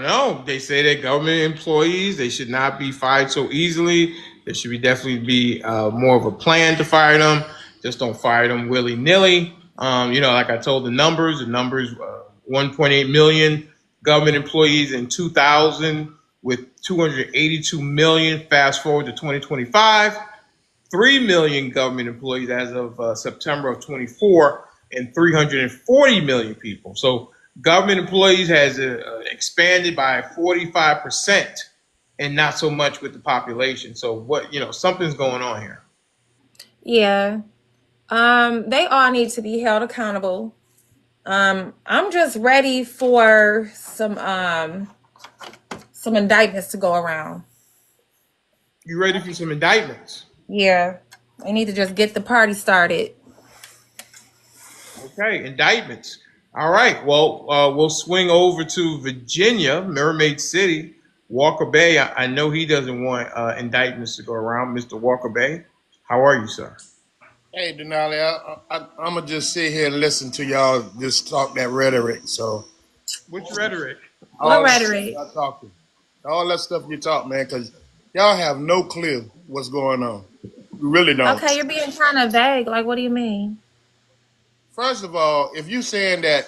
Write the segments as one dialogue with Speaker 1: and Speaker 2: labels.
Speaker 1: know. They say that government employees, they should not be fired so easily. There should be definitely be more of a plan to fire them. Just don't fire them willy nilly. Like I told the numbers 1.8 million government employees in 2000 with 282 million. Fast forward to 2025, 3 million government employees as of September of 24 and 340 million people. So government employees has expanded by 45% and not so much with the population. So something's going on here.
Speaker 2: Yeah. They all need to be held accountable. I'm just ready for some indictments to go around.
Speaker 1: You ready for some indictments?
Speaker 2: Yeah. They need to just get the party started.
Speaker 1: Okay, indictments. All right. Well, we'll swing over to Virginia, Mermaid City, Walker Bay. I know he doesn't want indictments to go around. Mr. Walker Bay, how are you, sir?
Speaker 3: Hey, Denali, I'm gonna just sit here and listen to y'all just talk that rhetoric. So,
Speaker 1: Which rhetoric?
Speaker 2: What
Speaker 3: all that
Speaker 2: rhetoric?
Speaker 3: y'all talking, all that stuff you talk, man, because y'all have no clue what's going on. You really don't.
Speaker 2: Okay, you're being kind of vague. Like, what do you mean?
Speaker 3: First of all, if you saying that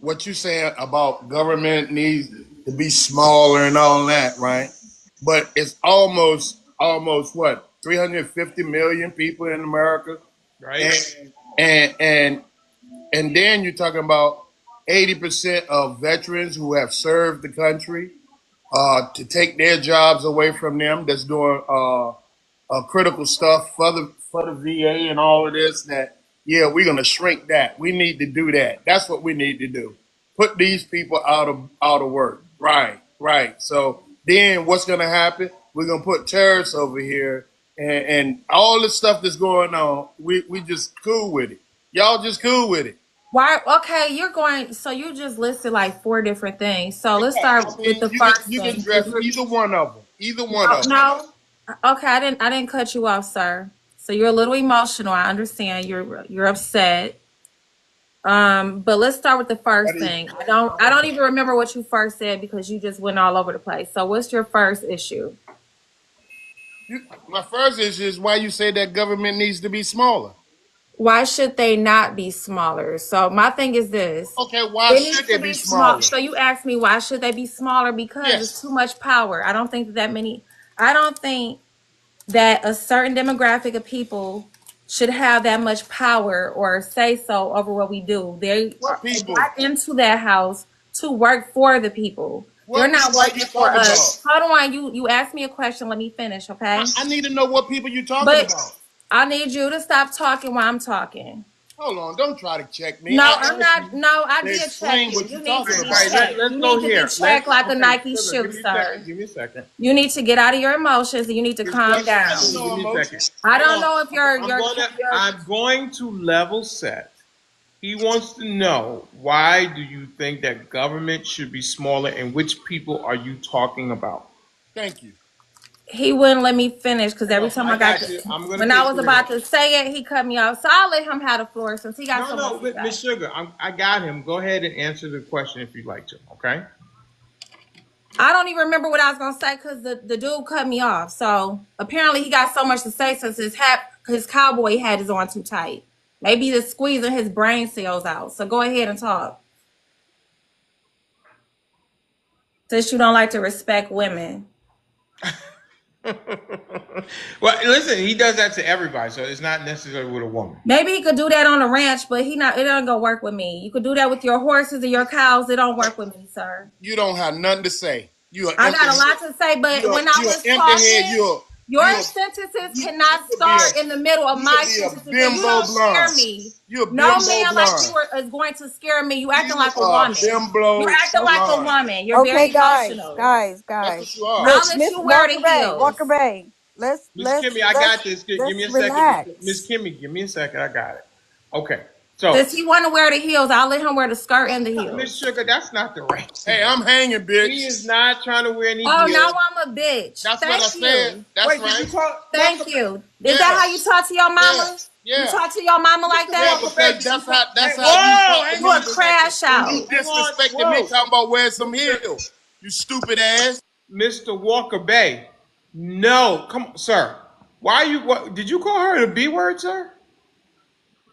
Speaker 3: what you saying about government needs to be smaller and all that, right? But it's almost what 350 million people in America,
Speaker 1: Right.
Speaker 3: and and then you're talking about 80% of veterans who have served the country to take their jobs away from them. That's doing critical stuff for the VA and all of this. That yeah, we're gonna shrink that. We need to do that. That's what we need to do. Put these people out of work. Right, right. So then what's gonna happen? We're gonna put tariffs over here and all the stuff that's going on. We just cool with it. Y'all just cool with it.
Speaker 2: Why? Okay, so you just listed like 4 different things. So let's
Speaker 3: Yeah,
Speaker 2: start
Speaker 3: I
Speaker 2: with
Speaker 3: mean,
Speaker 2: the first
Speaker 3: you can
Speaker 2: thing.
Speaker 3: address either one of them. Either one
Speaker 2: No,
Speaker 3: of them.
Speaker 2: no. Okay, I didn't cut you off, sir. So you're a little emotional. I understand. You're upset. But let's start with the first thing. I don't even remember what you first said because you just went all over the place. So what's your first issue?
Speaker 3: My first issue is why you say that government needs to be smaller.
Speaker 2: Why should they not be smaller? So my thing is this.
Speaker 3: Okay, why
Speaker 2: It needs
Speaker 3: should they
Speaker 2: to
Speaker 3: be
Speaker 2: be small.
Speaker 3: smaller?
Speaker 2: So you asked me why should they be smaller? Because it's
Speaker 3: Yes.
Speaker 2: too much power. I don't think that many I don't think that a certain demographic of people should have that much power or say so over what we do. They
Speaker 3: What people?
Speaker 2: got into that house to work for the people. They're
Speaker 3: What
Speaker 2: not
Speaker 3: people are you
Speaker 2: working for
Speaker 3: talking
Speaker 2: us.
Speaker 3: about?
Speaker 2: Hold on, you asked me a question. Let me finish, okay?
Speaker 3: I need to know what people you're talking
Speaker 2: But
Speaker 3: about.
Speaker 2: I need you to stop talking while I'm talking.
Speaker 3: Hold on, don't try to check me.
Speaker 2: No,
Speaker 3: I
Speaker 2: I'm
Speaker 3: asked
Speaker 2: not.
Speaker 3: you
Speaker 2: No, I
Speaker 3: to
Speaker 2: did check
Speaker 3: explain
Speaker 2: you.
Speaker 3: what
Speaker 2: You
Speaker 3: you're
Speaker 2: need to
Speaker 3: talking
Speaker 1: All
Speaker 2: be
Speaker 1: right,
Speaker 3: about.
Speaker 2: checked.
Speaker 1: let's
Speaker 2: You
Speaker 1: go
Speaker 2: need to be
Speaker 1: here.
Speaker 2: checked like a Nike
Speaker 1: Sugar,
Speaker 2: shoe,
Speaker 1: give me a
Speaker 2: sir.
Speaker 1: second. Give me a second.
Speaker 2: You need to get out of your emotions and you need to calm down.
Speaker 1: Give me a second.
Speaker 2: I don't know if
Speaker 1: I'm going to level set. He wants to know why do you think that government should be smaller and which people are you talking about?
Speaker 3: Thank you.
Speaker 2: he wouldn't let me finish because every
Speaker 1: No,
Speaker 2: time
Speaker 1: I
Speaker 2: I got
Speaker 1: got you. I'm gonna
Speaker 2: when I
Speaker 1: take
Speaker 2: was
Speaker 1: care of
Speaker 2: about
Speaker 1: that.
Speaker 2: to say it, he cut me off. So I'll let him have the floor since he got
Speaker 1: No,
Speaker 2: so much
Speaker 1: no,
Speaker 2: to say.
Speaker 1: Miss Sugar, I got him. Go ahead and answer the question if you'd like to. Okay.
Speaker 2: I don't even remember what I was gonna say because the dude cut me off. So apparently he got so much to say since his cowboy hat is on too tight. Maybe he's squeezing his brain cells out. So go ahead and talk. Since you don't like to respect women.
Speaker 1: Well, listen, he does that to everybody, so it's not necessarily with a woman.
Speaker 2: Maybe he could do that on the ranch, but it doesn't go work with me. You could do that with your horses and your cows. It don't work with me, sir.
Speaker 3: You don't have nothing to say. You are
Speaker 2: I
Speaker 3: empty
Speaker 2: got a
Speaker 3: head.
Speaker 2: lot to say, but when I
Speaker 3: You're
Speaker 2: was
Speaker 3: empty head.
Speaker 2: talking, your
Speaker 3: You're
Speaker 2: sentences
Speaker 3: you
Speaker 2: cannot
Speaker 3: could be
Speaker 2: start in the middle of
Speaker 3: you
Speaker 2: my
Speaker 3: could be a
Speaker 2: sentences. And you
Speaker 3: bimbo
Speaker 2: don't scare
Speaker 3: blonde.
Speaker 2: me.
Speaker 3: You're a
Speaker 2: No
Speaker 3: bimbo
Speaker 2: man like
Speaker 3: blonde.
Speaker 2: is going to scare me. You acting
Speaker 3: You
Speaker 2: like a
Speaker 3: are
Speaker 2: woman. You're
Speaker 3: bimbo
Speaker 2: acting like a
Speaker 3: blonde.
Speaker 2: woman. You're
Speaker 4: Okay,
Speaker 2: very
Speaker 4: guys,
Speaker 2: emotional.
Speaker 4: guys,
Speaker 3: That's
Speaker 4: guys.
Speaker 3: what you are.
Speaker 2: I'll
Speaker 4: Look,
Speaker 2: let
Speaker 4: Miss
Speaker 2: you wear
Speaker 4: Walker
Speaker 2: the
Speaker 4: Bay,
Speaker 2: heels.
Speaker 4: Walker Bay. Let's
Speaker 1: Miss
Speaker 4: let's
Speaker 1: Kimmy, I
Speaker 4: let's
Speaker 1: got this. Give me
Speaker 4: let's
Speaker 1: a second. Miss
Speaker 4: relax.
Speaker 1: Kimmy, give me a second. I got it. Okay. So,
Speaker 2: Since he want to wear the heels, I'll let him wear the skirt and the
Speaker 1: Miss
Speaker 2: heels.
Speaker 1: Sugar, that's not the right
Speaker 3: Hey,
Speaker 1: thing.
Speaker 3: I'm hanging,
Speaker 1: He
Speaker 3: bitch.
Speaker 1: is not trying to wear any
Speaker 2: Oh, now
Speaker 1: heels.
Speaker 2: I'm a bitch.
Speaker 3: That's what I
Speaker 2: Thank
Speaker 3: said.
Speaker 2: you.
Speaker 3: That's
Speaker 1: Wait, did
Speaker 3: right.
Speaker 1: you talk
Speaker 2: Thank
Speaker 1: about?
Speaker 2: you. Is that how you
Speaker 3: Yes.
Speaker 2: talk to your mama?
Speaker 3: Yes.
Speaker 2: You
Speaker 3: Yeah.
Speaker 2: talk to your mama like
Speaker 3: Yeah,
Speaker 2: that?
Speaker 3: because that's how you
Speaker 1: Whoa,
Speaker 3: talk to
Speaker 1: hang
Speaker 2: You
Speaker 3: me
Speaker 2: a
Speaker 1: on,
Speaker 2: crash
Speaker 3: when you
Speaker 2: out.
Speaker 1: hang on,
Speaker 3: disrespected me
Speaker 1: whoa,
Speaker 3: talking about wearing some
Speaker 1: Mr.
Speaker 3: heels. You stupid ass.
Speaker 1: Mr. Walker Bay. No, come on, sir. Why you? What did you call her the B word, sir?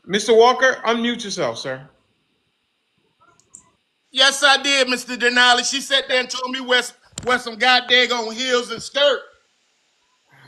Speaker 1: Mr. Walker, unmute yourself, sir.
Speaker 3: Yes, I did, Mr. Denali. She sat there and told me wear some goddamn on heels and skirt.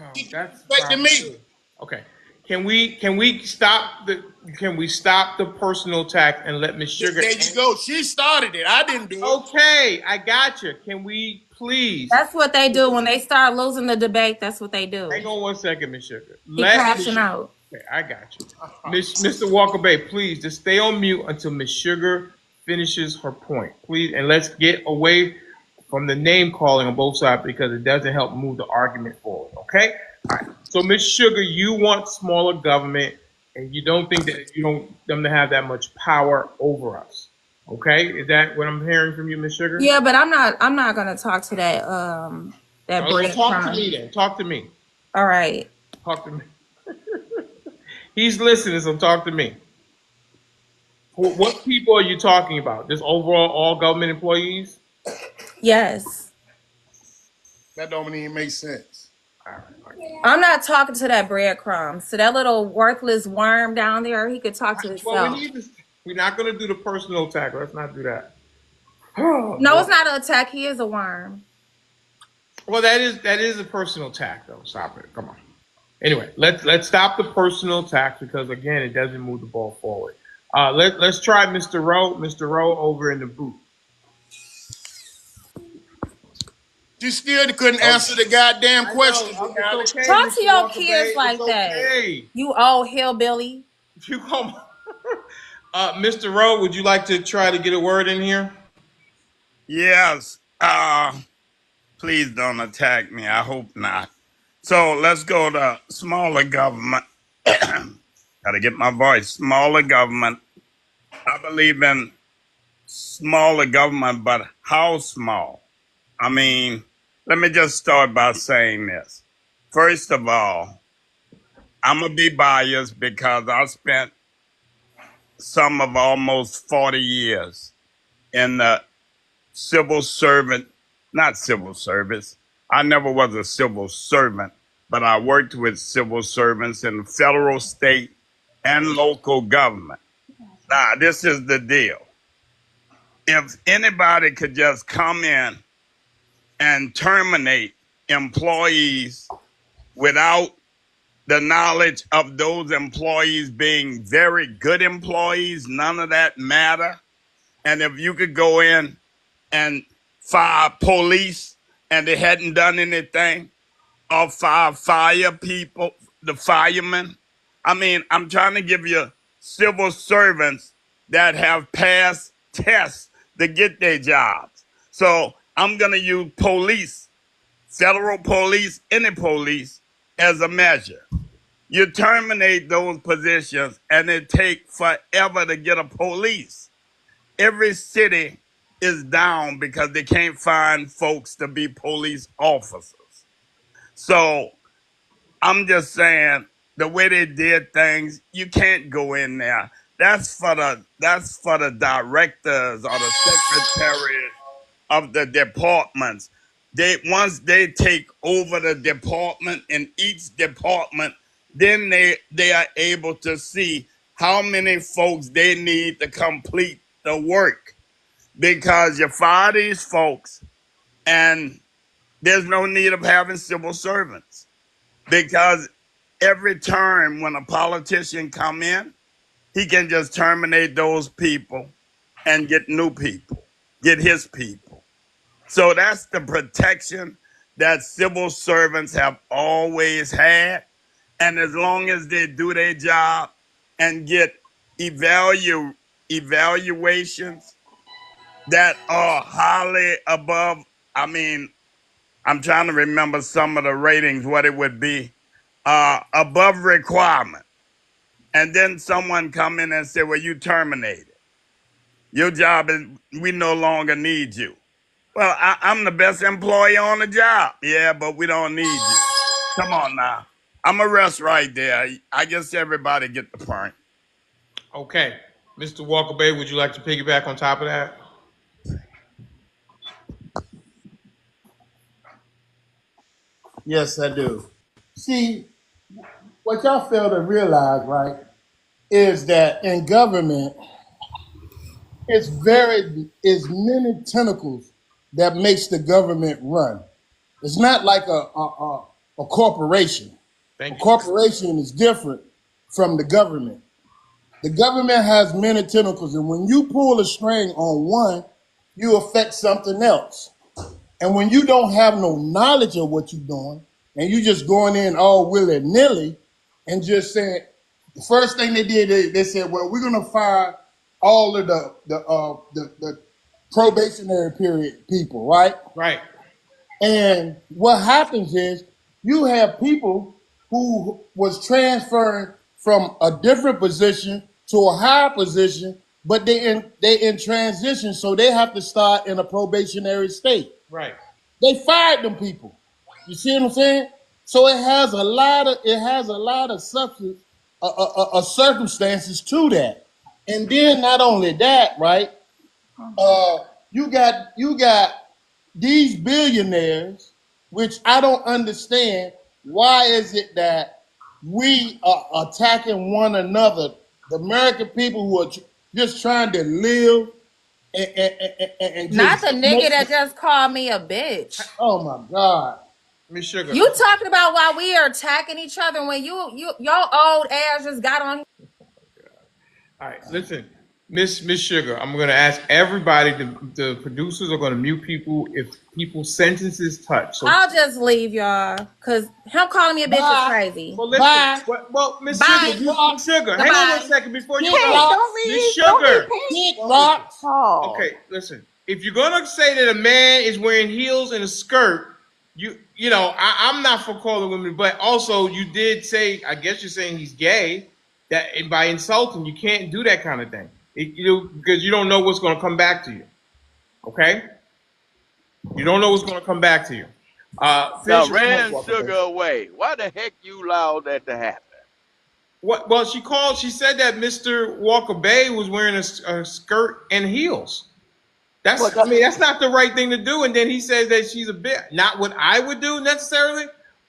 Speaker 1: Oh,
Speaker 3: She
Speaker 1: that's a
Speaker 3: disrespecting
Speaker 1: problem
Speaker 3: me.
Speaker 1: too. Okay. Can we stop the personal attack and let Miss Sugar
Speaker 3: There you go. She started it. I didn't do it.
Speaker 1: Okay, I got you. Can we please
Speaker 2: That's what they do when they start losing the debate. That's what they do.
Speaker 1: hang on one second, Miss Sugar?
Speaker 2: He crashing out.
Speaker 1: Okay, I got you. Mr. Walker Bay, please just stay on mute until Miss Sugar finishes her point. Please, and let's get away from the name calling on both sides because it doesn't help move the argument forward. Okay? All right. So Miss Sugar, you want smaller government and you don't think that you don't them to have that much power over us. Okay? Is that what I'm hearing from you, Miss Sugar?
Speaker 2: Yeah, but I'm not gonna talk to that
Speaker 1: So talk to
Speaker 2: breadcrumb.
Speaker 1: me then. Talk to me.
Speaker 2: All right.
Speaker 1: Talk to me. He's listening, so talk to me. What people are you talking about? Just overall, all government employees?
Speaker 2: Yes.
Speaker 3: That don't even make sense.
Speaker 2: I'm not talking to that breadcrumb. So that little worthless worm down there, he could talk to
Speaker 1: Well, we
Speaker 2: himself.
Speaker 1: need to. We're not going to do the personal attack. Let's not do that. Oh,
Speaker 2: No,
Speaker 1: boy.
Speaker 2: it's not an attack. He is a worm.
Speaker 1: Well, that is a personal attack, though. Stop it. Come on. Anyway, let's stop the personal attack because again, it doesn't move the ball forward. Let's try Mr. Rowe. Mr. Rowe over in the booth.
Speaker 3: You still couldn't answer the goddamn question.
Speaker 1: It's okay,
Speaker 2: Talk to
Speaker 1: Mr.
Speaker 2: your
Speaker 1: Walker
Speaker 2: kids
Speaker 1: Bay.
Speaker 2: like
Speaker 1: It's
Speaker 2: that.
Speaker 1: okay.
Speaker 2: You old hillbilly.
Speaker 1: If you come, Mr. Rowe, would you like to try to get a word in here?
Speaker 4: Yes. Please don't attack me. I hope not. So let's go to smaller government. Gotta get my voice. Smaller government. I believe in smaller government, but how small? I mean, let me just start by saying this. First of all, I'm gonna be biased because I spent some of almost 40 years in the civil servant, not civil service. I never was a civil servant, but I worked with civil servants in federal, state, and local government. Now, this is the deal. If anybody could just come in and terminate employees without the knowledge of those employees being very good employees, none of that matter. And if you could go in and fire police and they hadn't done anything, or fire people, the firemen. I mean, I'm trying to give you civil servants that have passed tests to get their jobs. So I'm going to use police, federal police, any police as a measure. You terminate those positions and it takes forever to get a police. Every city is down because they can't find folks to be police officers. So I'm just saying the way they did things, you can't go in there. That's for the directors or the secretaries of the departments. Once they take over the department in each department, then they are able to see how many folks they need to complete the work. Because you fire these folks and there's no need of having civil servants. Because every term when a politician come in, he can just terminate those people and get new people, get his people. So that's the protection that civil servants have always had. And as long as they do their job and get evaluations that are highly above, I mean, I'm trying to remember some of the ratings, what it would be, above requirement. And then someone come in and say, well, you terminated. Your job is, we no longer need you. Well, I'm the best employee on the job. Yeah, but we don't need you. Come on now. I'm a rest right there. I guess everybody get the point.
Speaker 1: Okay. Mr. Walker Bay, would you like to piggyback on top of that?
Speaker 3: Yes, I do. See, what y'all fail to realize, right, is that in government, it's many tentacles that makes the government run. It's not like a corporation. A
Speaker 1: Thank you.
Speaker 3: corporation is different from the government. The government has many tentacles, and when you pull a string on one, you affect something else. And when you don't have no knowledge of what you're doing, and you just going in all willy nilly, and just saying, the first thing they did, they said, "Well, we're gonna fire all of the probationary period people, right?"
Speaker 1: Right.
Speaker 3: And what happens is you have people who was transferring from a different position to a higher position, but they in transition, so they have to start in a probationary state.
Speaker 1: Right.
Speaker 3: They fired them people. You see what I'm saying? So it has a lot of substance, circumstances to that. And then not only that, right? You got these billionaires, which I don't understand. Why is it that we are attacking one another? The American people who are just trying to live and
Speaker 2: Not the
Speaker 3: just
Speaker 2: nigga
Speaker 3: make.
Speaker 2: that just called me a bitch.
Speaker 3: Oh my God!
Speaker 1: Miss Sugar.
Speaker 2: You talking about why we are attacking each other when your old ass just got on.
Speaker 1: All right, listen, Miss Sugar. I'm going to ask everybody. The producers are going to mute people if people's sentences touch. So,
Speaker 2: I'll just leave y'all, cause him calling me a bitch is
Speaker 3: Bye.
Speaker 2: crazy.
Speaker 1: well, listen.
Speaker 3: Bye.
Speaker 1: Well, Miss
Speaker 2: Bye.
Speaker 1: Sugar, Miss Sugar, hang on one
Speaker 2: Goodbye.
Speaker 1: second before you
Speaker 3: Kick
Speaker 1: go.
Speaker 3: rocks.
Speaker 5: Don't
Speaker 1: Miss
Speaker 5: leave. Don't leave
Speaker 1: Sugar.
Speaker 5: Pink.
Speaker 3: Kick rocks.
Speaker 5: Oh.
Speaker 1: Okay, listen. If you're gonna say that a man is wearing heels and a skirt, I'm not for calling women, but also you did say, I guess you're saying he's gay. That and by insulting, you can't do that kind of thing. Because you don't know what's gonna come back to you. Okay, you don't know what's gonna come back to you.
Speaker 6: Now
Speaker 1: Finish your comment,
Speaker 6: ran
Speaker 1: Walker,
Speaker 6: sugar
Speaker 1: baby.
Speaker 6: away. Why the heck you allowed that to happen?
Speaker 1: What? Well, she said that Mr. Walker Bay was wearing a skirt and heels.
Speaker 5: Well,
Speaker 1: That's not the right thing to do. And then he says that she's a bit not what I would do necessarily,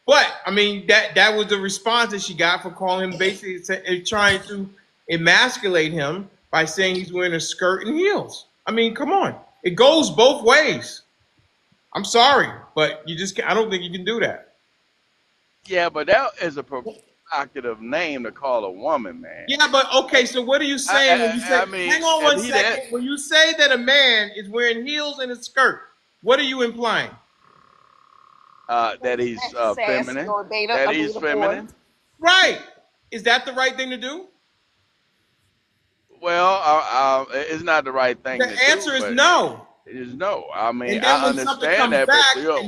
Speaker 1: but I mean that was the response that she got for calling him basically trying to emasculate him by saying he's wearing a skirt and heels. I mean, come on, it goes both ways. I'm sorry, but I don't think you can do that.
Speaker 6: Yeah, but that is a provocative name to call a woman, man.
Speaker 1: Yeah, but okay. So what are you saying when you say?
Speaker 6: I mean,
Speaker 1: Hang on
Speaker 6: if
Speaker 1: one
Speaker 6: he that
Speaker 1: second. When you say that a man is wearing heels and a skirt, what are you implying?
Speaker 6: that he's
Speaker 5: sassy
Speaker 6: feminine,
Speaker 5: or
Speaker 6: that
Speaker 5: a
Speaker 6: he's
Speaker 5: beta boy.
Speaker 6: feminine.
Speaker 1: Right? Is that the right thing to do?
Speaker 6: Well, it's not the right thing
Speaker 1: The
Speaker 6: to do,
Speaker 1: answer is
Speaker 6: but
Speaker 1: no.
Speaker 6: it is no. I mean,
Speaker 1: And then
Speaker 6: I
Speaker 1: when something
Speaker 6: understand
Speaker 1: comes
Speaker 6: that, but
Speaker 1: back,
Speaker 6: yo,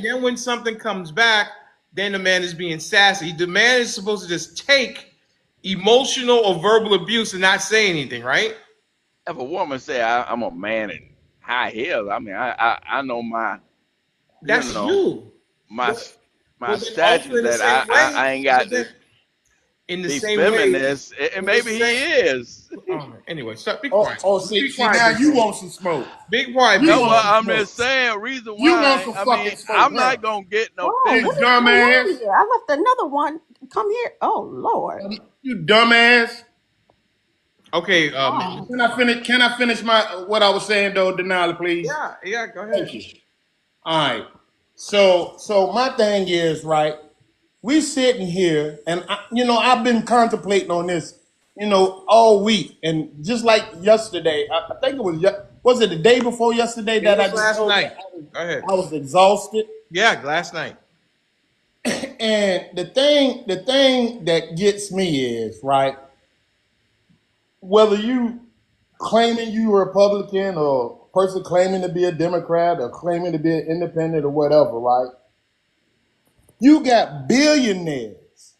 Speaker 1: then the man is being sassy. The man is supposed to just take emotional or verbal abuse and not say anything, right?
Speaker 6: if a woman say I'm a man in high heels, I mean, I know you
Speaker 1: That's
Speaker 6: know,
Speaker 1: you.
Speaker 6: my
Speaker 1: But
Speaker 6: my
Speaker 1: well, then also
Speaker 6: stature
Speaker 1: in the
Speaker 6: that
Speaker 1: same way,
Speaker 6: I ain't got
Speaker 1: but
Speaker 6: to
Speaker 1: then in the
Speaker 6: be
Speaker 1: same way,
Speaker 6: feminist, and
Speaker 1: in the
Speaker 6: maybe he
Speaker 1: same.
Speaker 6: is.
Speaker 1: Anyway, stop. Be
Speaker 3: Oh,
Speaker 1: quiet.
Speaker 3: oh,
Speaker 1: Just be
Speaker 3: see
Speaker 1: quiet,
Speaker 3: now
Speaker 1: big
Speaker 3: you
Speaker 1: bro.
Speaker 3: want some smoke.
Speaker 1: Be quiet,
Speaker 3: You
Speaker 6: No,
Speaker 1: big
Speaker 3: want
Speaker 6: well,
Speaker 1: bro.
Speaker 3: some
Speaker 6: I'm
Speaker 3: smoke.
Speaker 6: just saying, reason
Speaker 3: You want
Speaker 6: why,
Speaker 3: some
Speaker 6: I
Speaker 3: fucking
Speaker 6: mean,
Speaker 3: smoke,
Speaker 6: I'm
Speaker 3: huh?
Speaker 6: not going to get no
Speaker 5: Oh,
Speaker 3: You
Speaker 5: what
Speaker 6: feminine.
Speaker 5: is going on
Speaker 3: dumbass.
Speaker 5: here? I left another one. Come here. Oh Lord.
Speaker 3: You dumbass.
Speaker 1: Okay.
Speaker 5: Oh.
Speaker 3: Can I finish my what I was saying though, Denali, please?
Speaker 1: Yeah. Go
Speaker 3: Thank
Speaker 1: ahead.
Speaker 3: you. All right. So my thing is, right, we sitting here and I've been contemplating on this, all week. And just like yesterday, I think it was it the day before yesterday
Speaker 1: It
Speaker 3: that I
Speaker 1: was
Speaker 3: just
Speaker 1: last
Speaker 3: told you
Speaker 1: night. Go ahead.
Speaker 3: I was exhausted.
Speaker 1: Yeah, last night.
Speaker 3: And the thing that gets me is, right, whether you claiming you a Republican or person claiming to be a Democrat or claiming to be an independent or whatever, right? You got billionaires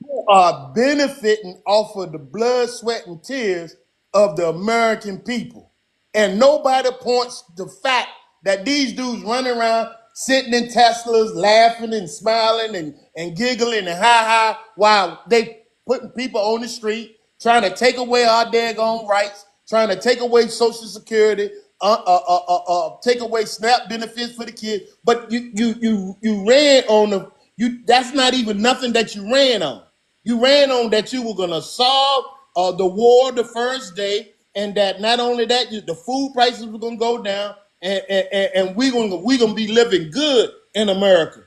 Speaker 3: who are benefiting off of the blood, sweat, and tears of the American people. And nobody points the fact that these dudes running around sitting in Teslas, laughing and smiling and giggling and ha while they putting people on the street, trying to take away our daggone rights, trying to take away Social Security, take away SNAP benefits for the kids. But you ran on that's not even nothing that you ran on. You ran on that you were gonna solve the war the first day, and that not only that, the food prices were gonna go down, and we're gonna be living good in America.